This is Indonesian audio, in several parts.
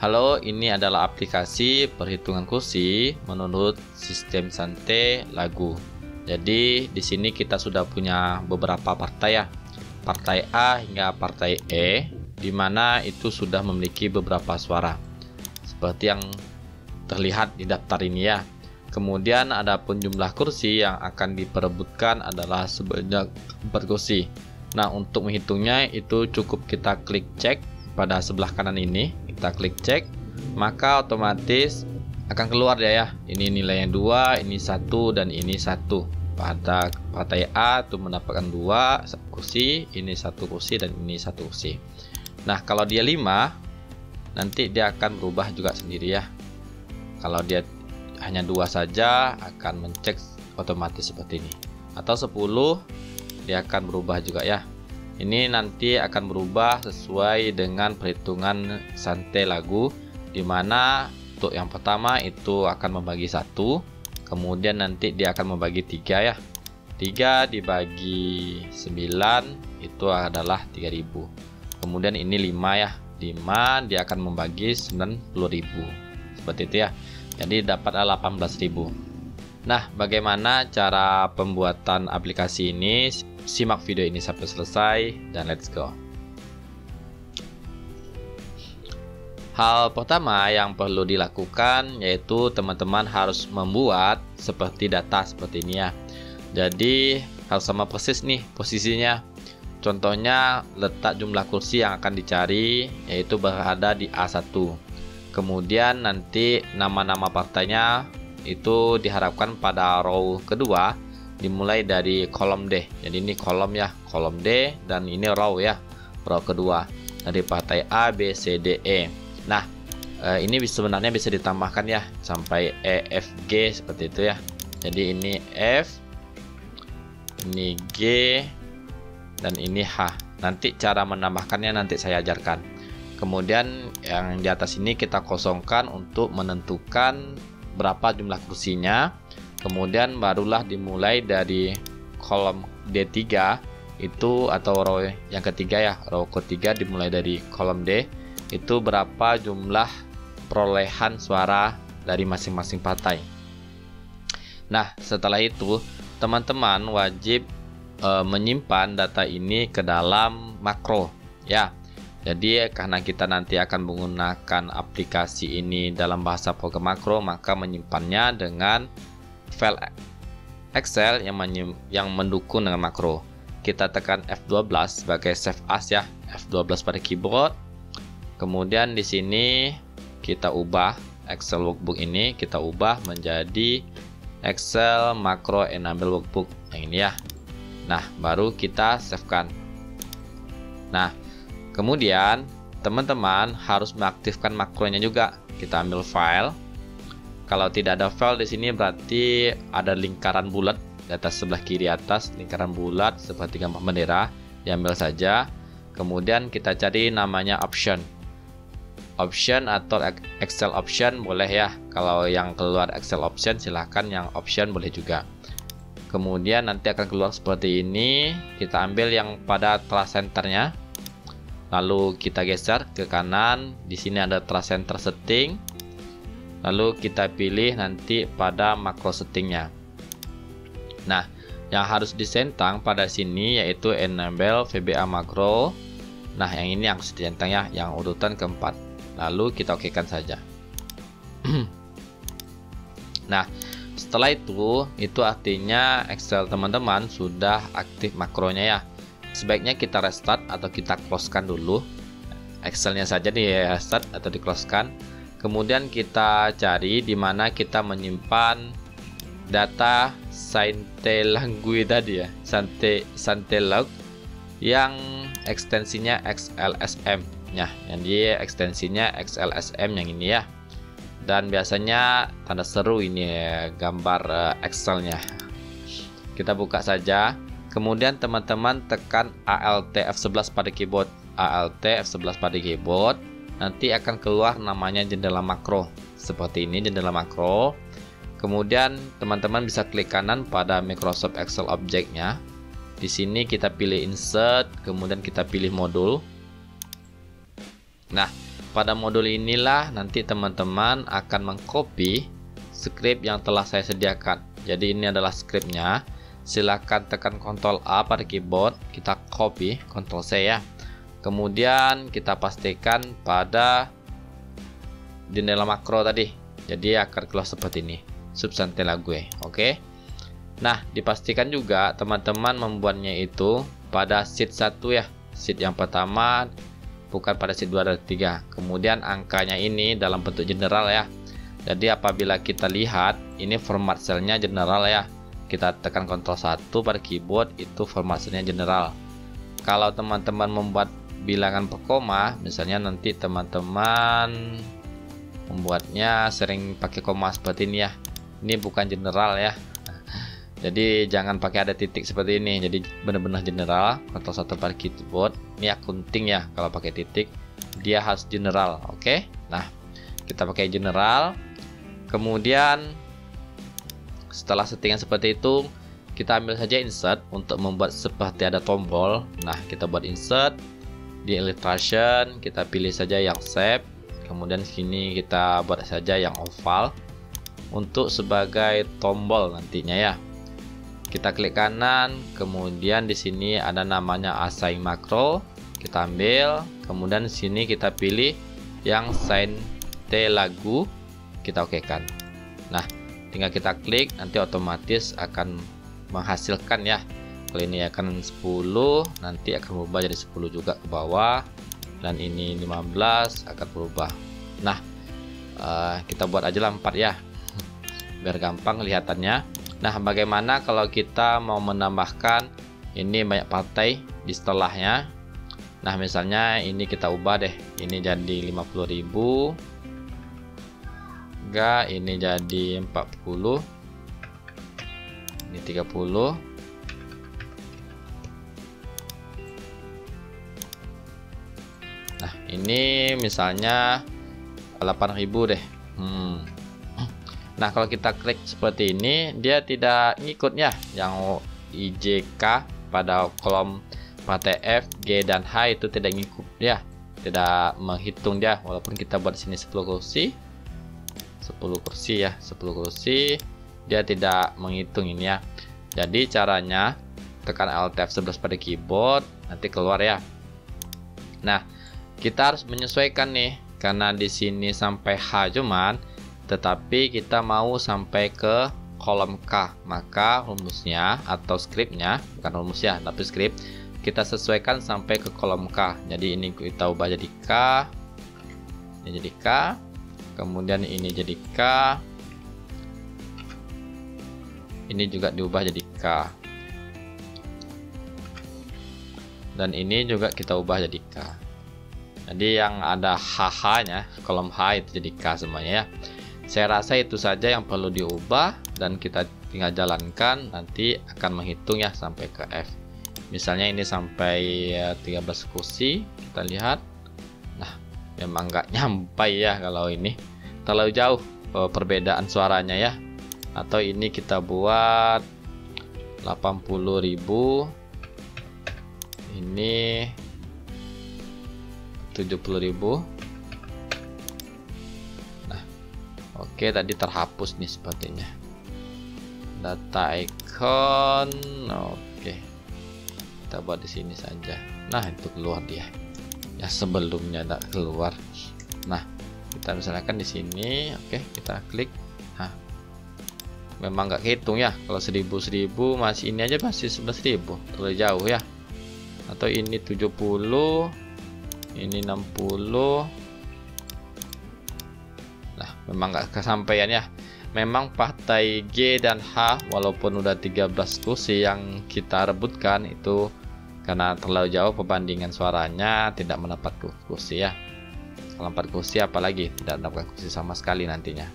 Halo, ini adalah aplikasi perhitungan kursi menurut sistem Sante Lagu. Jadi di sini kita sudah punya beberapa partai ya. Partai A hingga partai E, di mana itu sudah memiliki beberapa suara. Seperti yang terlihat di daftar ini ya. Kemudian adapun jumlah kursi yang akan diperebutkan adalah sebanyak 4 kursi. Nah, untuk menghitungnya itu cukup kita klik cek pada sebelah kanan ini. Kita klik cek, maka otomatis akan keluar ya. Ini nilainya 2, ini 1, dan ini 1. Pada partai A itu mendapatkan 2 kursi, ini 1 kursi, dan ini 1 kursi. Nah, kalau dia 5, nanti dia akan berubah juga sendiri ya. Kalau dia hanya 2 saja, akan mencek otomatis seperti ini. Atau 10, dia akan berubah juga ya. Ini nanti akan berubah sesuai dengan perhitungan Sante Lagu, dimana untuk yang pertama itu akan membagi 1, kemudian nanti dia akan membagi 3 ya. 3 dibagi 9 itu adalah 3000. Kemudian ini 5 ya. 5 dia akan membagi 90.000. Seperti itu ya. Jadi dapat 18.000. Nah, bagaimana cara pembuatan aplikasi ini? Simak video ini sampai selesai dan let's go. Hal pertama yang perlu dilakukan yaitu teman-teman harus membuat seperti data seperti ini ya. Jadi harus sama persis nih posisinya. Contohnya letak jumlah kursi yang akan dicari yaitu berada di A1. Kemudian nanti nama-nama partainya itu diharapkan pada row kedua dimulai dari kolom D. Jadi ini kolom ya, kolom D, dan ini row ya, row kedua dari partai A, B, C, D, E. Nah, ini sebenarnya bisa ditambahkan ya sampai E, F, G seperti itu ya. Jadi ini F, ini G, dan ini H. Nanti cara menambahkannya nanti saya ajarkan. Kemudian yang di atas ini kita kosongkan untuk menentukan berapa jumlah kursinya. Kemudian barulah dimulai dari kolom D3 itu atau row yang ketiga ya, row ketiga dimulai dari kolom D itu berapa jumlah perolehan suara dari masing-masing partai. Nah, setelah itu teman-teman wajib menyimpan data ini ke dalam makro ya. Jadi karena kita nanti akan menggunakan aplikasi ini dalam bahasa program makro, maka menyimpannya dengan file Excel yang mendukung dengan makro. Kita tekan F12 sebagai save as ya, F12 pada keyboard. Kemudian di sini kita ubah Excel workbook ini, kita ubah menjadi Excel Macro Enable Workbook yang ini ya. Nah, baru kita save-kan. Nah, kemudian teman-teman harus mengaktifkan makronya juga. Kita ambil file. Kalau tidak ada file di sini berarti ada lingkaran bulat di atas sebelah kiri atas, lingkaran bulat seperti gambar bendera, diambil saja. Kemudian kita cari namanya option. Option atau Excel option boleh ya. Kalau yang keluar Excel option silahkan yang option boleh juga. Kemudian nanti akan keluar seperti ini. Kita ambil yang pada trace centernya. Lalu kita geser ke kanan. Di sini ada trace center setting. Lalu kita pilih nanti pada makro settingnya. Nah, yang harus disentang pada sini yaitu enable VBA makro. Nah, yang ini yang harus disentang ya, yang urutan keempat. Lalu kita okekan saja. Nah, setelah itu artinya Excel teman-teman sudah aktif makronya ya. Sebaiknya kita restart atau kita closekan dulu. Excelnya saja di restart atau di closekan. Kemudian kita cari di mana kita menyimpan data Sante Lagu tadi ya, Sante Lagu yang ekstensinya XLSM. Nah, yang dia ekstensinya XLSM yang ini ya. Dan biasanya tanda seru ini ya, gambar Excelnya. Kita buka saja. Kemudian teman-teman tekan Alt F11 pada keyboard. Alt F11 pada keyboard. Nanti akan keluar namanya jendela makro. Seperti ini jendela makro. Kemudian teman-teman bisa klik kanan pada Microsoft Excel objeknya. Di sini kita pilih insert, kemudian kita pilih modul. Nah, pada modul inilah nanti teman-teman akan mengcopy script yang telah saya sediakan. Jadi ini adalah scriptnya. Silakan tekan Ctrl A pada keyboard, kita copy, Ctrl C ya. Kemudian kita pastikan pada jendela makro tadi. Jadi akan keluar seperti ini, subsantella gue. Oke. Nah, dipastikan juga teman-teman membuatnya itu pada sheet 1 ya. Sheet yang pertama, bukan pada sheet 2 dan 3. Kemudian angkanya ini dalam bentuk general ya. Jadi apabila kita lihat ini format selnya general ya. Kita tekan Ctrl 1 pada keyboard, itu format selnya general. Kalau teman-teman membuat bilangan per koma, misalnya nanti teman-teman membuatnya sering pakai koma seperti ini ya. Ini bukan general ya. Jadi jangan pakai ada titik seperti ini. Jadi benar-benar general. Ctrl 1 pada keyboard. Ini akunting ya. Kalau pakai titik dia harus general. Oke. Nah, kita pakai general. Kemudian setelah settingan seperti itu, kita ambil saja insert untuk membuat seperti ada tombol. Nah, kita buat insert di illustration, kita pilih saja yang shape. Kemudian sini kita buat saja yang oval untuk sebagai tombol nantinya ya. Kita klik kanan, kemudian di sini ada namanya assign macro, kita ambil. Kemudian di sini kita pilih yang sign T lagu, kita okekan. Nah, tinggal kita klik, nanti otomatis akan menghasilkan ya. Kalau ini akan 10, nanti akan berubah jadi 10 juga ke bawah, dan ini 15 akan berubah. Nah, kita buat aja lah 4 ya, biar gampang kelihatannya. Nah, bagaimana kalau kita mau menambahkan ini banyak partai di setelahnya? Nah, misalnya ini kita ubah deh, ini jadi 50.000, enggak, ini jadi 40, ini 30. Nah, ini misalnya 8.000 deh. Nah, kalau kita klik seperti ini, dia tidak ngikut ya. Yang IJK pada kolom partai F, G, dan H itu tidak ngikut ya. Tidak menghitung dia. Walaupun kita buat sini 10 kursi. 10 kursi ya. 10 kursi. Dia tidak menghitung ini ya. Jadi caranya, tekan Alt F11 pada keyboard. Nanti keluar ya. Nah, kita harus menyesuaikan nih. Karena di sini sampai H cuman, tetapi kita mau sampai ke kolom K, maka rumusnya atau scriptnya, bukan rumus ya, tapi script kita sesuaikan sampai ke kolom K. Jadi ini kita ubah jadi K, ini jadi K, kemudian ini jadi K, ini juga diubah jadi K, dan ini juga kita ubah jadi K. Jadi yang ada HH-nya, kolom H itu jadi K semuanya ya. Saya rasa itu saja yang perlu diubah, dan kita tinggal jalankan, nanti akan menghitung ya sampai ke F. Misalnya ini sampai 13 kursi, kita lihat. Nah, memang nggak nyampai ya kalau ini. Terlalu jauh perbedaan suaranya ya. Atau ini kita buat 80.000. Ini 70.000. Nah, oke, tadi terhapus nih sepertinya. Data icon, oke. Kita buat di sini saja. Nah, itu keluar dia. Ya, sebelumnya tidak keluar. Nah, kita misalkan di sini, oke, kita klik. Nah, memang nggak hitung ya. Kalau 1000 masih ini aja masih 11.000, terlalu jauh ya. Atau ini 70. Ini 60. Nah, memang nggak kesampaian ya. Memang partai G dan H walaupun udah 13 kursi yang kita rebutkan itu karena terlalu jauh perbandingan suaranya tidak mendapat kursi ya. Kalau 4 kursi apalagi tidak mendapat kursi sama sekali nantinya.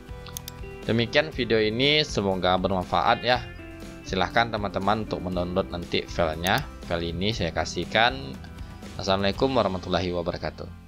Demikian video ini, semoga bermanfaat ya. Silahkan teman-teman untuk mendownload nanti filenya. File ini saya kasihkan. Assalamualaikum warahmatullahi wabarakatuh.